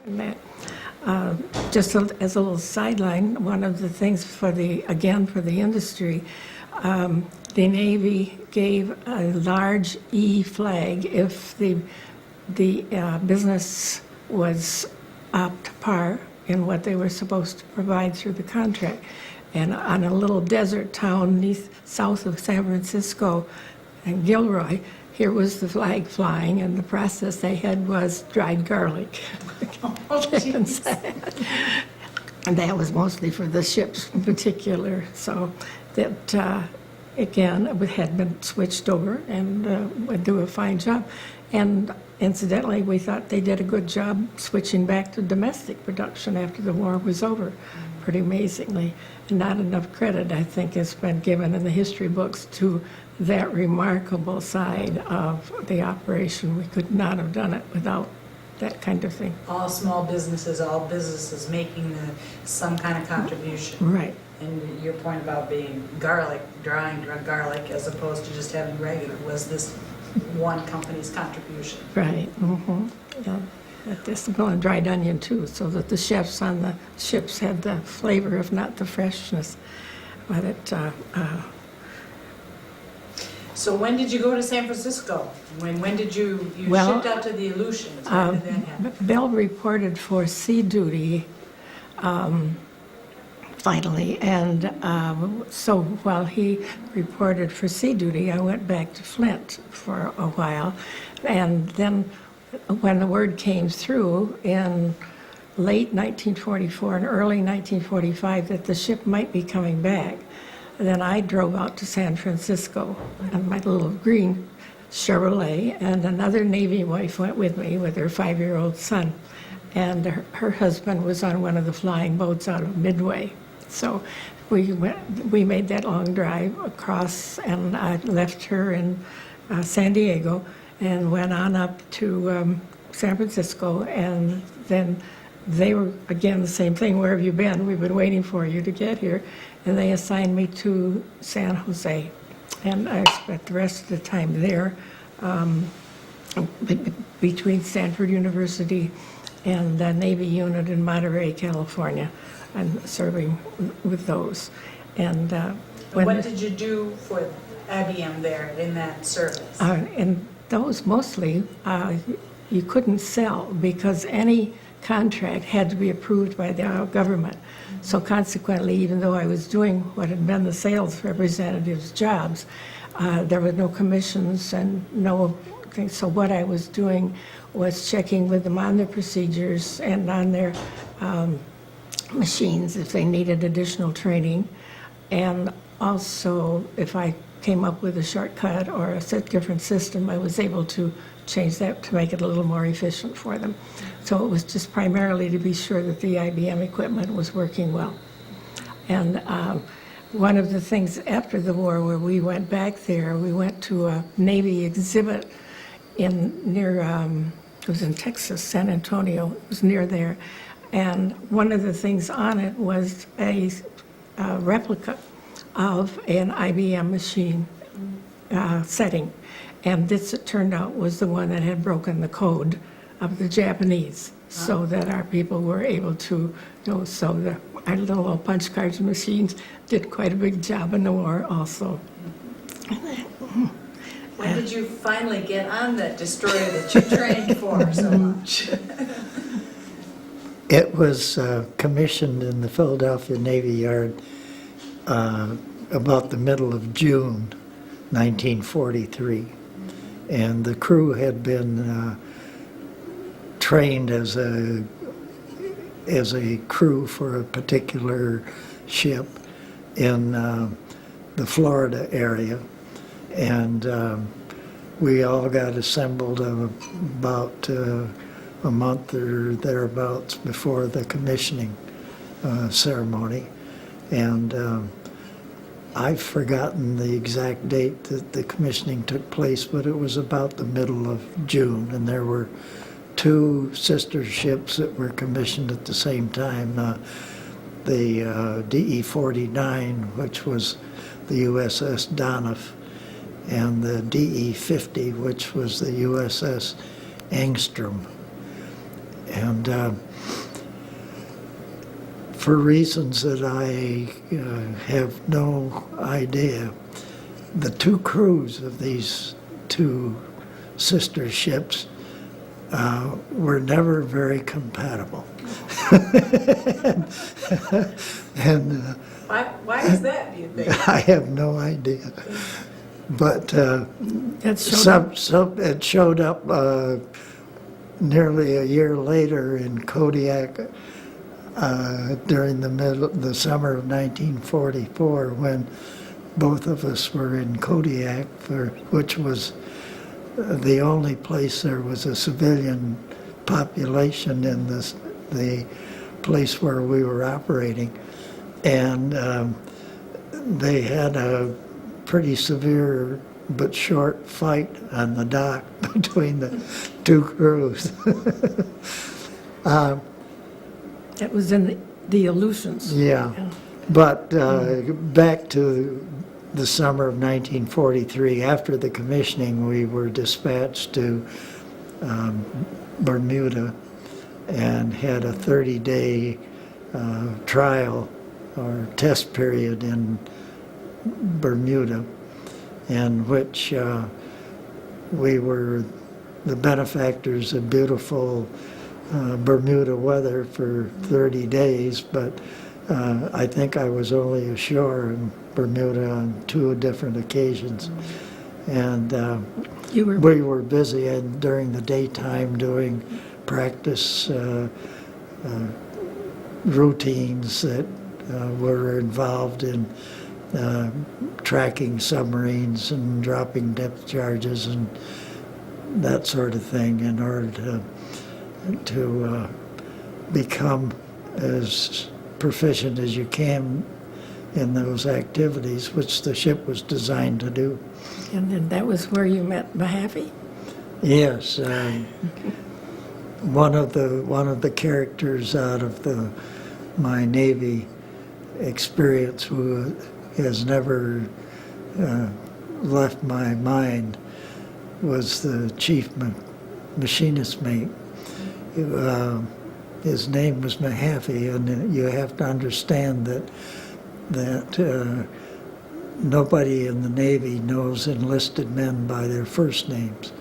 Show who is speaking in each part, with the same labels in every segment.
Speaker 1: And that, as a little sideline, one of the things for the industry, the Navy gave a large E flag if the business was up to par in what they were supposed to provide through the contract. And on a little desert town south of San Francisco, and Gilroy, here was the flag flying, and the process they had was dried garlic. And that was mostly for the ships in particular. So that, again, it had been switched over and would do a fine job. And incidentally, we thought they did a good job switching back to domestic production after the war was over, pretty amazingly. And not enough credit, I think, has been given in the history books to that remarkable side of the operation. We could not have done it without that kind of thing.
Speaker 2: All small businesses, all businesses making some kind of contribution.
Speaker 1: Right.
Speaker 2: And your point about being drying garlic as opposed to just having regular was this one company's contribution.
Speaker 1: Right. Mm-hmm. Yeah. This and dried onion too, so that the chefs on the ships had the flavor, if not the freshness. But it.
Speaker 2: So when did you go to San Francisco? When did you shipped out to the Aleutians? When did that happen?
Speaker 1: Bill reported for sea duty. Finally, and so while he reported for sea duty, I went back to Flint for a while, and then when the word came through in late 1944 and early 1945 that the ship might be coming back, then I drove out to San Francisco on my little green Chevrolet, and another Navy wife went with me with her 5-year-old son, and her husband was on one of the flying boats out of Midway. So we made that long drive across, and I left her in San Diego and went on up to San Francisco, and then they were, again, the same thing. Where have you been? We've been waiting for you to get here. And they assigned me to San Jose, and I spent the rest of the time there between Stanford University and the Navy unit in Monterey, California, and serving with those. And
Speaker 2: what did you do for IBM there in that service?
Speaker 1: In those, mostly, you couldn't sell because any contract had to be approved by the government. So consequently, even though I was doing what had been the sales representative's jobs, there were no commissions and no things. So what I was doing was checking with them on their procedures and on their machines if they needed additional training. And also, if I came up with a shortcut or a different system, I was able to change that to make it a little more efficient for them. So it was just primarily to be sure that the IBM equipment was working well. And one of the things after the war where we went back there, we went to a Navy exhibit near, it was in Texas, San Antonio, it was near there. And one of the things on it was a replica of an IBM machine setting. And this, it turned out, was the one that had broken the code of the Japanese, so that our people were able to, so our little punch cards machines did quite a big job in the war also.
Speaker 2: When did you finally get on that destroyer that you trained for so much?
Speaker 3: It was commissioned in the Philadelphia Navy Yard about the middle of June 1943. And the crew had been trained as a crew for a particular ship in the Florida area, and we all got assembled about a month or thereabouts before the commissioning ceremony, and I've forgotten the exact date that the commissioning took place, but it was about the middle of June, and there were 2 sister ships that were commissioned at the same time. The DE-49, which was the USS Doniph, and the DE-50, which was the USS Engstrom. And for reasons that I have no idea, the two crews of these two sister ships were never very compatible. and
Speaker 2: Why is that, do you think?
Speaker 3: I have no idea. But
Speaker 1: That showed up.
Speaker 3: it showed up nearly a year later in Kodiak during the summer of 1944, when both of us were in Kodiak, which was the only place there was a civilian population in the place where we were operating. And they had a pretty severe but short fight on the dock between the two crews.
Speaker 1: It was in the Aleutians.
Speaker 3: Yeah. But back to the summer of 1943, after the commissioning, we were dispatched to Bermuda and had a 30-day trial or test period in Bermuda, in which we were the benefactors of beautiful Bermuda weather for 30 days, but I think I was only ashore in Bermuda on 2 different occasions. And
Speaker 1: You were
Speaker 3: we were busy during the daytime doing practice routines that were involved in tracking submarines and dropping depth charges and that sort of thing in order to become as proficient as you can in those activities, which the ship was designed to do.
Speaker 1: And then that was where you met Mahaffey?
Speaker 3: Yes, one of the characters out of my Navy experience who has never left my mind was the chief machinist mate. His name was Mahaffey, and you have to understand that nobody in the Navy knows enlisted men by their first names.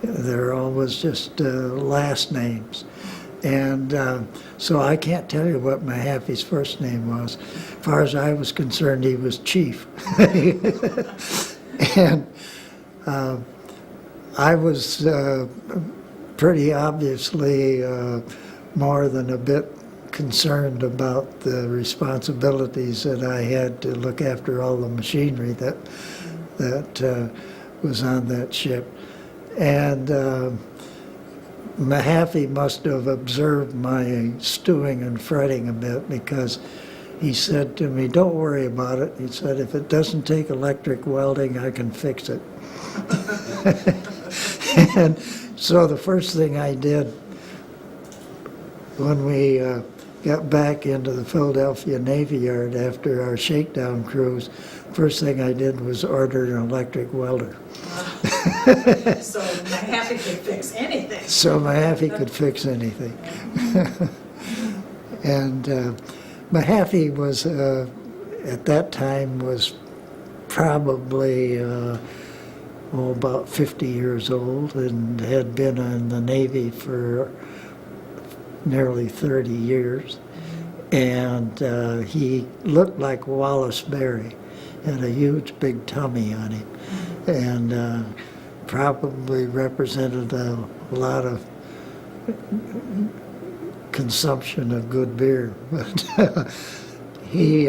Speaker 3: They're always just last names. And so I can't tell you what Mahaffey's first name was. As far as I was concerned, he was chief. And I was pretty obviously more than a bit concerned about the responsibilities that I had to look after all the machinery that was on that ship. And Mahaffey must have observed my stewing and fretting a bit, because he said to me, "Don't worry about it." He said, "If it doesn't take electric welding, I can fix it." And so the first thing I did when we got back into the Philadelphia Navy Yard after our shakedown cruise, first thing I did was order an electric welder.
Speaker 2: So Mahaffey could fix anything.
Speaker 3: So Mahaffey could fix anything. And Mahaffey was, at that time, was probably about 50 years old and had been in the Navy for nearly 30 years. And he looked like Wallace Berry, had a huge big tummy on him, and probably represented a lot of consumption of good beer. But he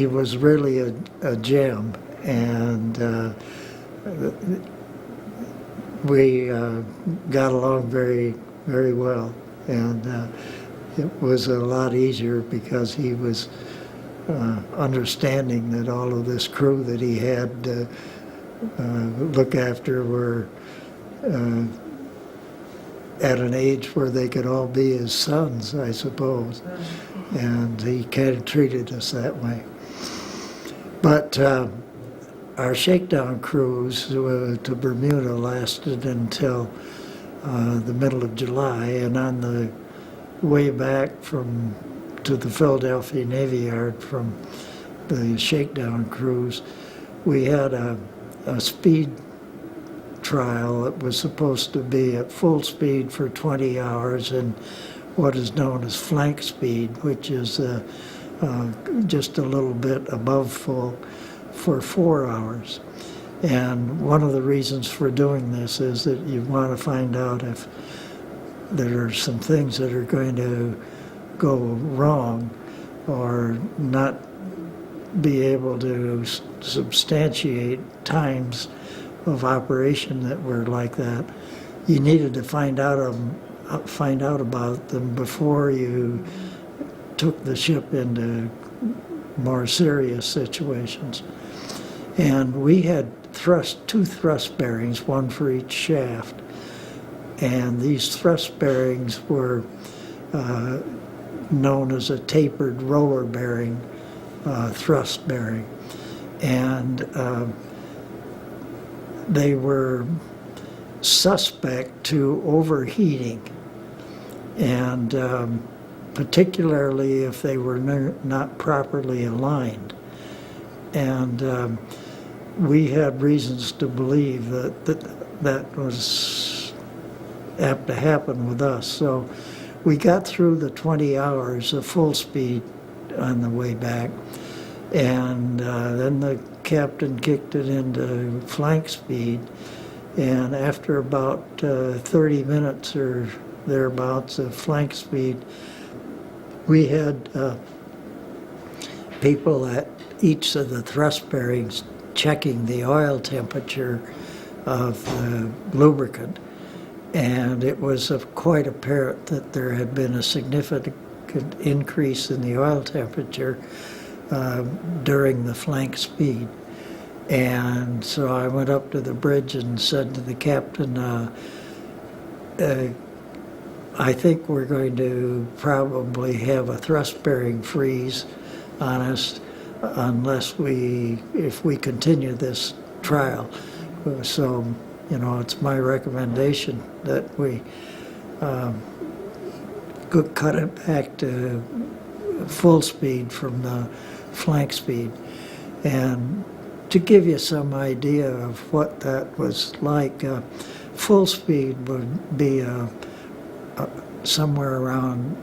Speaker 3: was really a gem, and we got along very, very well. And it was a lot easier because he was understanding that all of this crew that he had to look after were at an age where they could all be his sons, I suppose. And he kind of treated us that way. But our shakedown cruise to Bermuda lasted until the middle of July, and on the way back to the Philadelphia Navy Yard from the shakedown cruise, we had a speed trial that was supposed to be at full speed for 20 hours and what is known as flank speed, which is just a little bit above full, for 4 hours. And one of the reasons for doing this is that you want to find out if there are some things that are going to go wrong or not be able to substantiate times of operation that were like that. You needed to find out about them before you took the ship into more serious situations. And we had two thrust bearings, one for each shaft. And these thrust bearings were known as a tapered roller bearing thrust bearing. And they were suspect to overheating, and particularly if they were not properly aligned. And we had reasons to believe that was apt to happen with us. So we got through the 20 hours of full speed on the way back, and then the captain kicked it into flank speed, and after about 30 minutes or thereabouts of flank speed, we had people at each of the thrust bearings checking the oil temperature of the lubricant, and it was quite apparent that there had been a significant increase in the oil temperature during the flank speed. And so I went up to the bridge and said to the captain, I think we're going to probably have a thrust bearing freeze on us if we continue this trial. So, it's my recommendation that we cut it back to full speed from the flank speed. And to give you some idea of what that was like, full speed would be somewhere around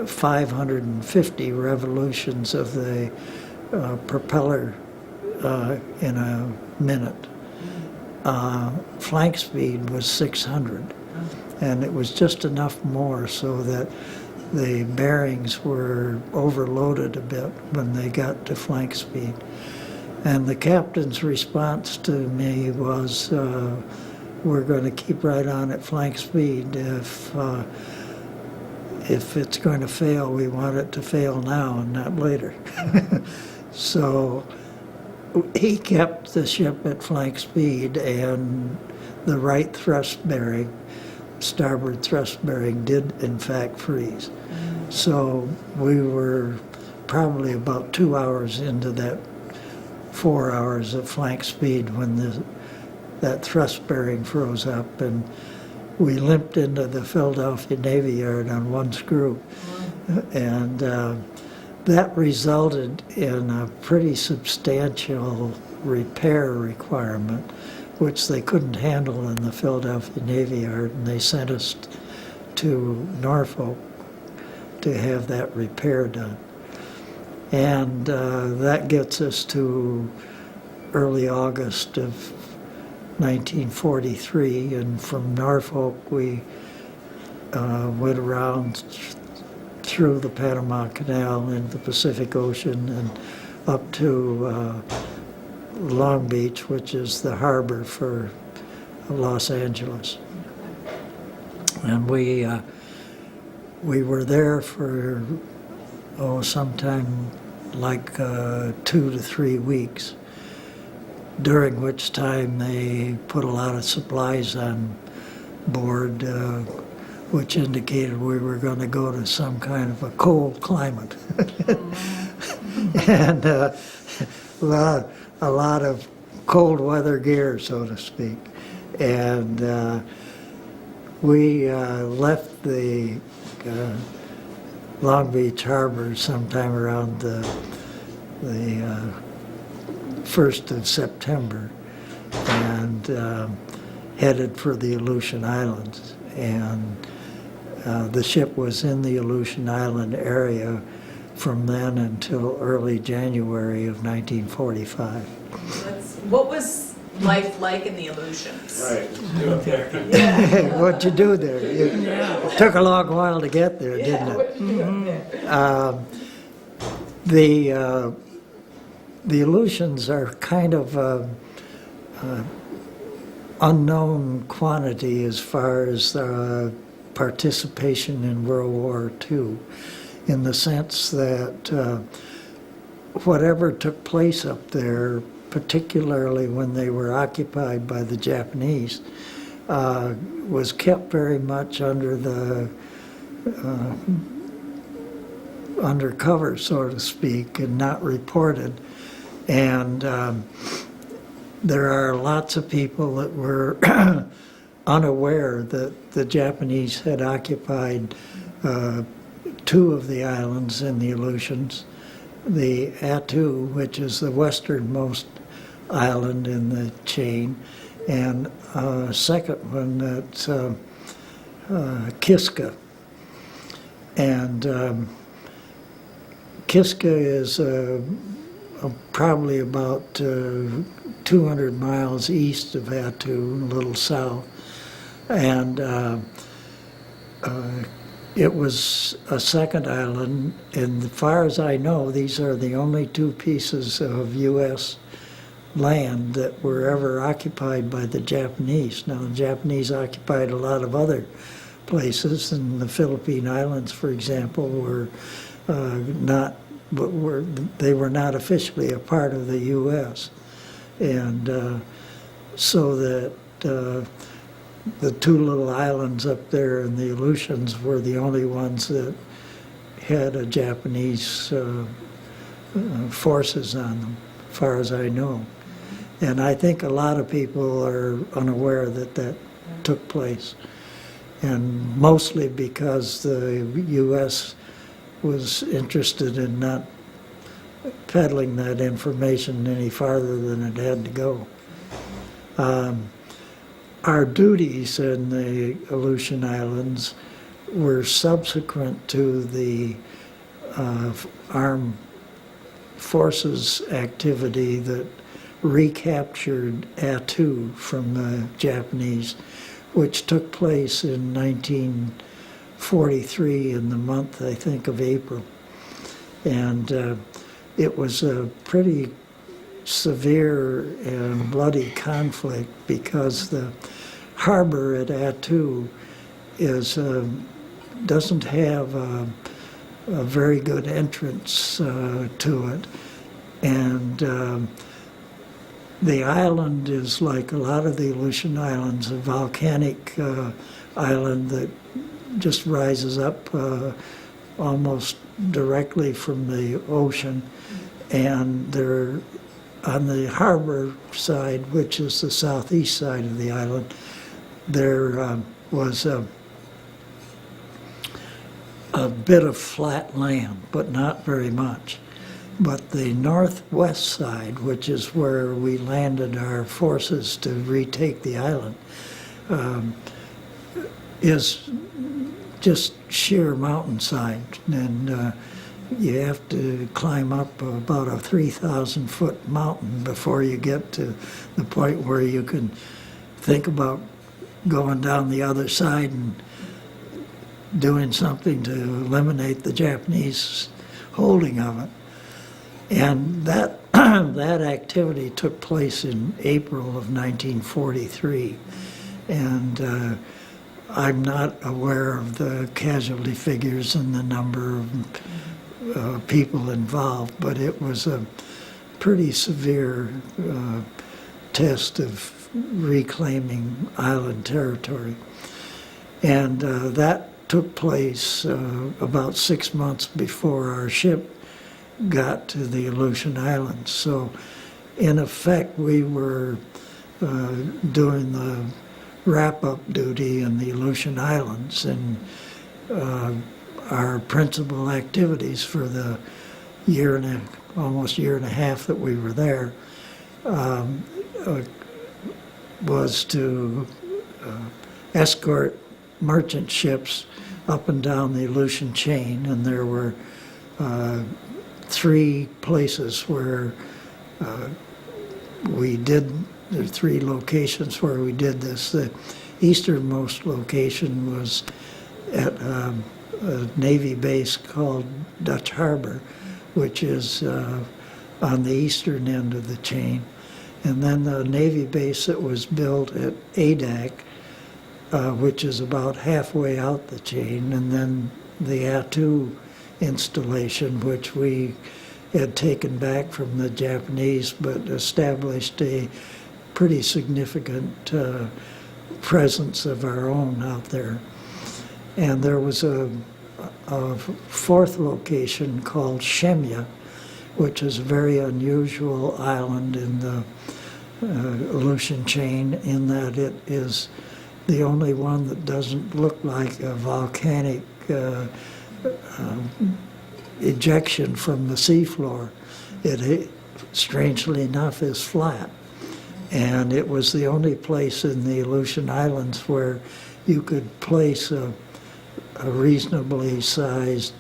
Speaker 3: 550 revolutions of the propeller in a minute. Flank speed was 600, and it was just enough more so that the bearings were overloaded a bit when they got to flank speed. And the captain's response to me was, we're going to keep right on at flank speed. If it's going to fail, we want it to fail now and not later. So he kept the ship at flank speed, and the right thrust bearing, starboard thrust bearing, did in fact freeze. So we were probably about 2 hours into that 4 hours of flank speed when that thrust bearing froze up, and we limped into the Philadelphia Navy Yard on one screw. And that resulted in a pretty substantial repair requirement, which they couldn't handle in the Philadelphia Navy Yard, and they sent us to Norfolk to have that repair done. And that gets us to early August of 1943, and from Norfolk we went around through the Panama Canal into the Pacific Ocean and up to Long Beach, which is the harbor for Los Angeles. And we were there for sometime like 2 to 3 weeks, during which time they put a lot of supplies on board, which indicated we were going to go to some kind of a cold climate. And a lot of cold weather gear, so to speak. And we left the Long Beach Harbor sometime around the 1st of September, and headed for the Aleutian Islands. And the ship was in the Aleutian Island area from then until early January of 1945.
Speaker 4: What was life like in the Aleutians?
Speaker 5: Right, do up there.
Speaker 3: What'd you do there? It took a long while to get there, didn't it?
Speaker 4: What did you do up there?
Speaker 3: The Aleutians are kind of unknown quantity as far as participation in World War II, in the sense that whatever took place up there, particularly when they were occupied by the Japanese, was kept very much under the undercover, so to speak, and not reported. And there are lots of people that were unaware that the Japanese had occupied 2 of the islands in the Aleutians, the Attu, which is the westernmost island in the chain, and a second one that's Kiska. And Kiska is probably about 200 miles east of Attu, a little south. And it was a second island, and as far as I know, these are the only 2 pieces of U.S. land that were ever occupied by the Japanese. Now, the Japanese occupied a lot of other places, and the Philippine Islands, for example, were not, but they were not officially a part of the U.S. And so that the 2 little islands up there in the Aleutians were the only ones that had a Japanese forces on them, as far as I know. And I think a lot of people are unaware that that took place. And mostly because the U.S. was interested in not peddling that information any farther than it had to go. Our duties in the Aleutian Islands were subsequent to the armed forces activity that recaptured Attu from the Japanese, which took place in 1943 in the month, I think, of April. And it was a pretty severe and bloody conflict because the harbor at Attu doesn't have a very good entrance to it. And the island is, like a lot of the Aleutian Islands, a volcanic island that just rises up almost directly from the ocean. And there, on the harbor side, which is the southeast side of the island, there was a bit of flat land, but not very much. But the northwest side, which is where we landed our forces to retake the island, is just sheer mountainside. And you have to climb up about a 3,000-foot mountain before you get to the point where you can think about going down the other side and doing something to eliminate the Japanese holding of it. And that that activity took place in April of 1943. And I'm not aware of the casualty figures and the number of people involved, but it was a pretty severe test of reclaiming island territory. And that took place about 6 months before our ship got to the Aleutian Islands. So in effect, we were doing the wrap-up duty in the Aleutian Islands, and our principal activities for the almost year and a half that we were there was to escort merchant ships up and down the Aleutian chain, and there were 3 places where there are 3 locations where we did this. The easternmost location was at a Navy base called Dutch Harbor, which is on the eastern end of the chain. And then the Navy base that was built at Adak, which is about halfway out the chain, and then the Attu installation, which we had taken back from the Japanese, but established a pretty significant presence of our own out there. And there was a 4th location called Shemya, which is a very unusual island in the Aleutian chain in that it is the only one that doesn't look like a volcanic ejection from the seafloor. It, strangely enough, is flat. And it was the only place in the Aleutian Islands where you could place a reasonably sized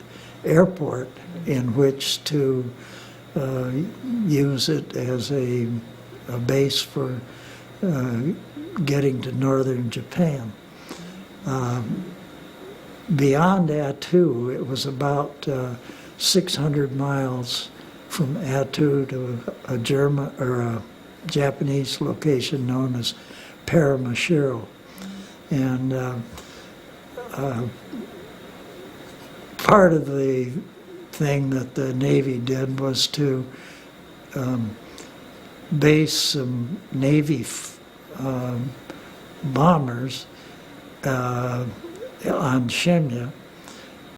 Speaker 3: airport in which to use it as a base for getting to northern Japan. Beyond Attu, it was about 600 miles from Attu to a German or a Japanese location known as Paramashiro. And part of the thing that the Navy did was to base some Navy bombers on Shemya